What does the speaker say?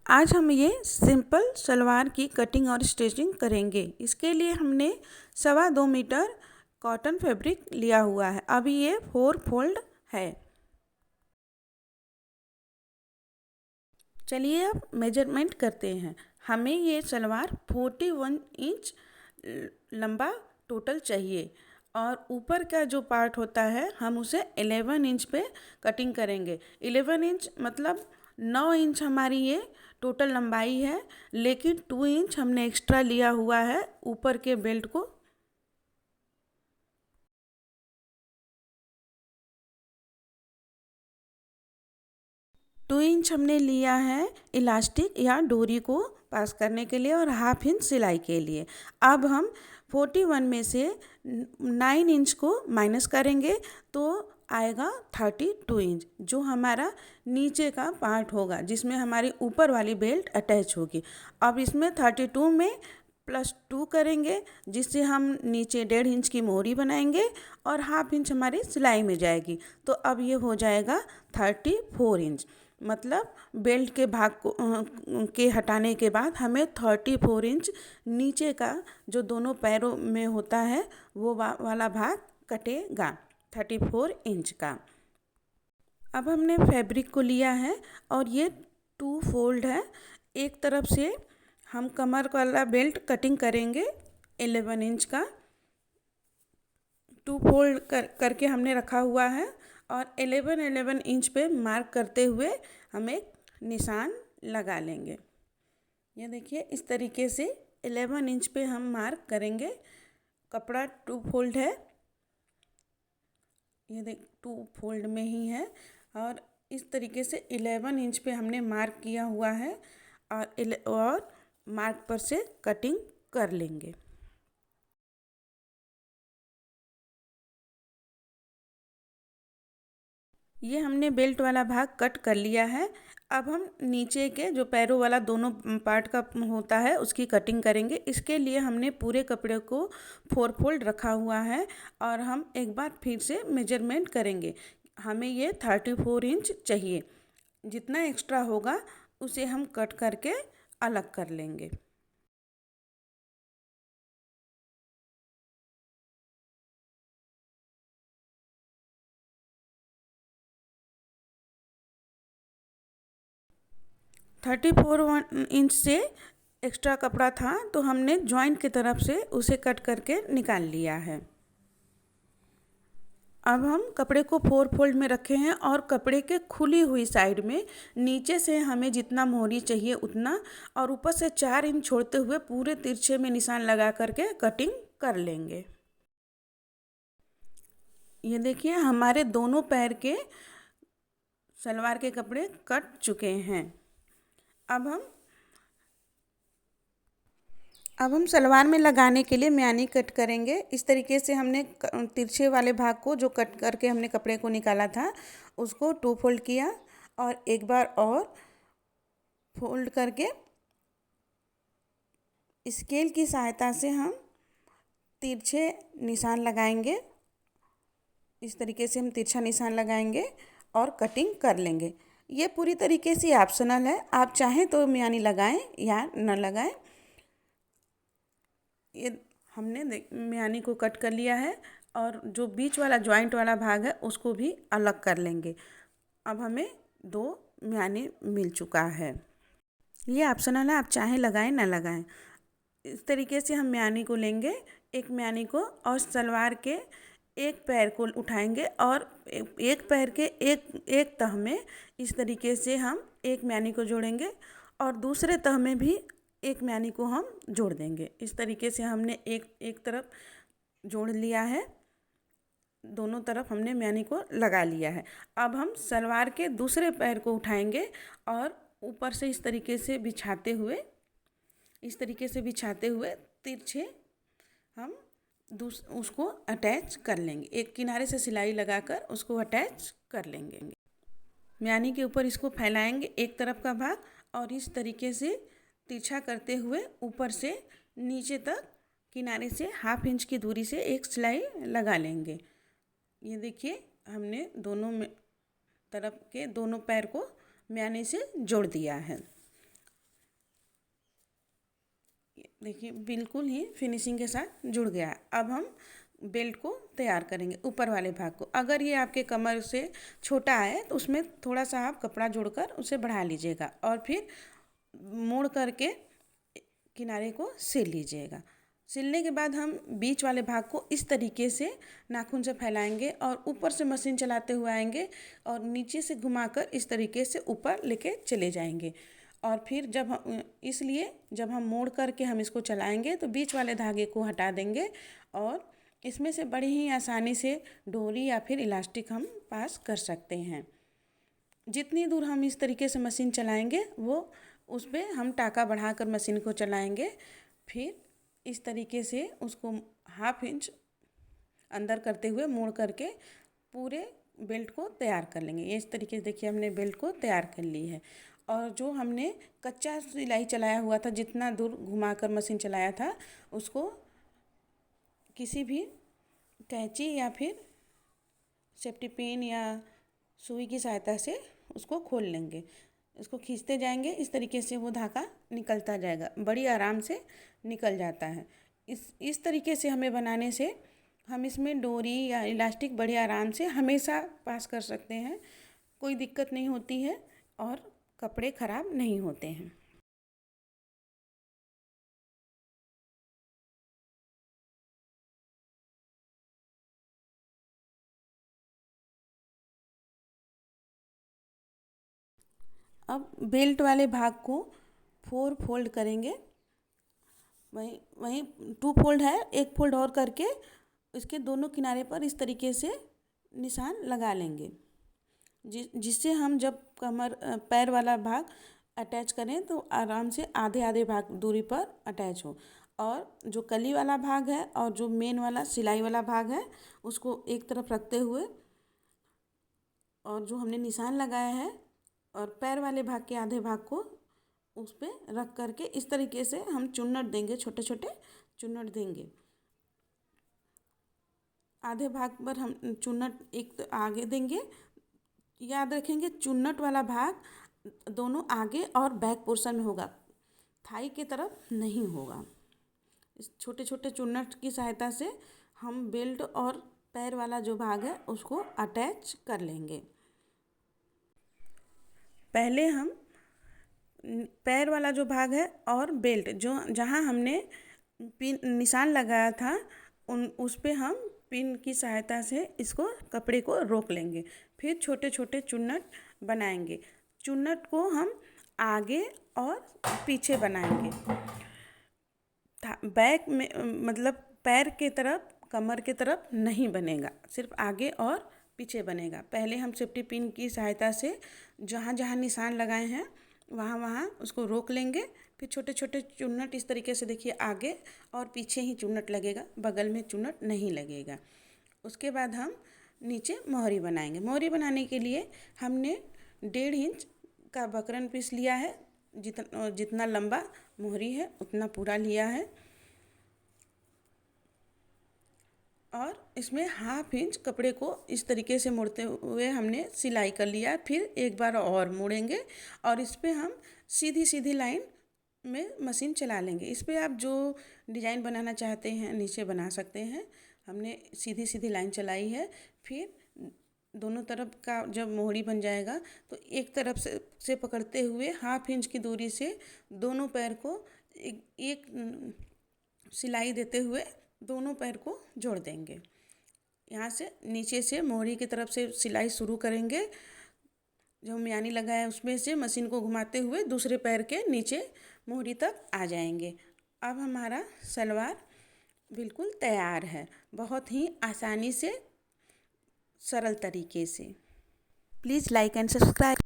आज हम ये सिंपल सलवार की कटिंग और स्टिचिंग करेंगे। इसके लिए हमने 2.25 मीटर कॉटन फैब्रिक लिया हुआ है। अभी ये 4 फोल्ड है। चलिए अब मेजरमेंट करते हैं। हमें ये सलवार 41 इंच लंबा टोटल चाहिए और ऊपर का जो पार्ट होता है हम उसे 11 इंच पे कटिंग करेंगे। 11 इंच मतलब 9 इंच हमारी ये टोटल लंबाई है, लेकिन 2 इंच हमने एक्स्ट्रा लिया हुआ है ऊपर के बेल्ट को। टू इंच हमने लिया है इलास्टिक या डोरी को पास करने के लिए और 1/2 इंच सिलाई के लिए। अब हम 41 में से 9 इंच को माइनस करेंगे तो आएगा 32 इंच, जो हमारा नीचे का पार्ट होगा जिसमें हमारी ऊपर वाली बेल्ट अटैच होगी। अब इसमें 32 में +2 करेंगे जिससे हम नीचे 1.5 इंच की मोहरी बनाएंगे और 1/2 इंच हमारी सिलाई में जाएगी। तो अब ये हो जाएगा 34 इंच। मतलब बेल्ट के भाग को के हटाने के बाद हमें 34 इंच नीचे का जो दोनों पैरों में होता है वो वाला भाग कटेगा 34 इंच का। अब हमने फैब्रिक को लिया है और ये 2 फोल्ड है। एक तरफ से हम कमर वाला बेल्ट कटिंग करेंगे 11 इंच का। 2 फोल्ड करके हमने रखा हुआ है और 11 इंच पे मार्क करते हुए हम एक निशान लगा लेंगे। ये देखिए इस तरीके से 11 इंच पे हम मार्क करेंगे। कपड़ा 2 फोल्ड है, ये देख 2 फोल्ड में ही है और इस तरीके से 11 इंच पे हमने मार्क किया हुआ है और मार्क पर से कटिंग कर लेंगे। ये हमने बेल्ट वाला भाग कट कर लिया है। अब हम नीचे के जो पैरों वाला दोनों पार्ट का होता है उसकी कटिंग करेंगे। इसके लिए हमने पूरे कपड़े को 4 फोल्ड रखा हुआ है और हम एक बार फिर से मेजरमेंट करेंगे। हमें ये 34 इंच चाहिए। जितना एक्स्ट्रा होगा उसे हम कट करके अलग कर लेंगे। थर्टी फोर इंच से एक्स्ट्रा कपड़ा था तो हमने जॉइंट की तरफ से उसे कट करके निकाल लिया है। अब हम कपड़े को 4 फोल्ड में रखे हैं और कपड़े के खुली हुई साइड में नीचे से हमें जितना मोहरी चाहिए उतना और ऊपर से 4 इंच छोड़ते हुए पूरे तिरछे में निशान लगा करके कटिंग कर लेंगे। ये देखिए हमारे दोनों पैर के सलवार के कपड़े कट चुके हैं। अब हम सलवार में लगाने के लिए म्यानी कट करेंगे। इस तरीके से हमने तिरछे वाले भाग को जो कट करके हमने कपड़े को निकाला था उसको 2 फोल्ड किया और एक बार और फोल्ड करके स्केल की सहायता से हम तिरछे निशान लगाएंगे। इस तरीके से हम तिरछा निशान लगाएंगे और कटिंग कर लेंगे। ये पूरी तरीके से ऑप्शनल है, आप चाहें तो म्यानी लगाएं या न लगाएं। ये हमने म्यानी को कट कर लिया है और जो बीच वाला जॉइंट वाला भाग है उसको भी अलग कर लेंगे। अब हमें 2 म्यानी मिल चुका है। ये ऑप्शनल है, आप चाहें लगाएं ना लगाएं। इस तरीके से हम म्यानी को लेंगे, एक म्यानी को, और सलवार के एक पैर को उठाएंगे और एक पैर के एक तह में इस तरीके से हम एक म्यानी को जोड़ेंगे और दूसरे तह में भी एक म्यानी को हम जोड़ देंगे। इस तरीके से हमने एक तरफ जोड़ लिया है, दोनों तरफ हमने म्यानी को लगा लिया है। अब हम सलवार के दूसरे पैर को उठाएंगे और ऊपर से इस तरीके से बिछाते हुए तिरछे हम उसको अटैच कर लेंगे। एक किनारे से सिलाई लगाकर उसको अटैच कर लेंगे। म्यानी के ऊपर इसको फैलाएंगे एक तरफ का भाग और इस तरीके से तिरछा करते हुए ऊपर से नीचे तक किनारे से 1/2 इंच की दूरी से एक सिलाई लगा लेंगे। ये देखिए हमने दोनों तरफ के दोनों पैर को म्यानी से जोड़ दिया है। देखिए बिल्कुल ही फिनिशिंग के साथ जुड़ गया है। अब हम बेल्ट को तैयार करेंगे ऊपर वाले भाग को। अगर ये आपके कमर से छोटा है तो उसमें थोड़ा सा आप कपड़ा जोड़कर उसे बढ़ा लीजिएगा और फिर मोड़ करके किनारे को सिल लीजिएगा। सिलने के बाद हम बीच वाले भाग को इस तरीके से नाखून से फैलाएंगे और ऊपर से मशीन चलाते हुए आएंगे और नीचे से घुमाकर इस तरीके से ऊपर लेके चले जाएंगे। और फिर इसलिए जब हम मोड़ करके हम इसको चलाएंगे तो बीच वाले धागे को हटा देंगे और इसमें से बड़ी ही आसानी से डोरी या फिर इलास्टिक हम पास कर सकते हैं। जितनी दूर हम इस तरीके से मशीन चलाएंगे वो उस पर हम टाका बढ़ाकर मशीन को चलाएंगे। फिर इस तरीके से उसको हाफ इंच अंदर करते हुए मोड़ करके पूरे बेल्ट को तैयार कर लेंगे। इस तरीके से देखिए हमने बेल्ट को तैयार कर ली है। और जो हमने कच्चा सिलाई चलाया हुआ था, जितना दूर घुमाकर मशीन चलाया था, उसको किसी भी कैंची या फिर सेफ्टी पिन या सुई की सहायता से उसको खोल लेंगे। इसको खींचते जाएंगे, इस तरीके से वो धागा निकलता जाएगा, बड़ी आराम से निकल जाता है। इस तरीके से हमें बनाने से हम इसमें डोरी या इलास्टिक बड़े आराम से हमेशा पास कर सकते हैं, कोई दिक्कत नहीं होती है और कपड़े ख़राब नहीं होते हैं। अब बेल्ट वाले भाग को 4 फोल्ड करेंगे। वहीं वहीं 2 फोल्ड है, एक फोल्ड और करके इसके दोनों किनारे पर इस तरीके से निशान लगा लेंगे, जिससे हम जब पैर वाला भाग अटैच करें तो आराम से आधे आधे भाग दूरी पर अटैच हो। और जो कली वाला भाग है और जो मेन वाला सिलाई वाला भाग है उसको एक तरफ रखते हुए और जो हमने निशान लगाया है और पैर वाले भाग के आधे भाग को उस पर रख करके इस तरीके से हम चुन्नट देंगे, छोटे छोटे चुन्नट देंगे। आधे भाग पर हम चुन्नट एक आगे देंगे। याद रखेंगे चुन्नट वाला भाग दोनों आगे और बैक पोर्शन में होगा, थाई की तरफ नहीं होगा। इस छोटे छोटे चुन्नट की सहायता से हम बेल्ट और पैर वाला जो भाग है उसको अटैच कर लेंगे। पहले हम पैर वाला जो भाग है और बेल्ट जो जहाँ हमने पिन निशान लगाया था उस पे हम पिन की सहायता से इसको कपड़े को रोक लेंगे। फिर छोटे छोटे चुन्नट बनाएंगे। चुन्नट को हम आगे और पीछे बनाएंगे। बैक में मतलब पैर के तरफ, कमर के तरफ नहीं बनेगा, सिर्फ आगे और पीछे बनेगा। पहले हम सेफ्टी पिन की सहायता से जहाँ जहाँ निशान लगाए हैं वहाँ वहाँ उसको रोक लेंगे। फिर छोटे छोटे चुन्नट इस तरीके से देखिए आगे और पीछे ही चुन्नट लगेगा, बगल में चुन्नट नहीं लगेगा। उसके बाद हम नीचे मोहरी बनाएंगे। मोहरी बनाने के लिए हमने 1.5 इंच का बकरम पीस लिया है। जितना लंबा मोहरी है उतना पूरा लिया है और इसमें हाफ इंच कपड़े को इस तरीके से मोड़ते हुए हमने सिलाई कर लिया। फिर एक बार और मोड़ेंगे और इस पर हम सीधी सीधी लाइन में मशीन चला लेंगे। इस पर आप जो डिज़ाइन बनाना चाहते हैं नीचे बना सकते हैं। हमने सीधी सीधी लाइन चलाई है। फिर दोनों तरफ का जब मोहरी बन जाएगा तो एक तरफ से पकड़ते हुए हाफ इंच की दूरी से दोनों पैर को एक सिलाई देते हुए दोनों पैर को जोड़ देंगे। यहाँ से नीचे से मोहरी की तरफ से सिलाई शुरू करेंगे। जो मियानी लगा है उसमें से मशीन को घुमाते हुए दूसरे पैर के नीचे मोहरी तक आ जाएंगे। अब हमारा सलवार बिल्कुल तैयार है, बहुत ही आसानी से, सरल तरीके से। Please like and subscribe.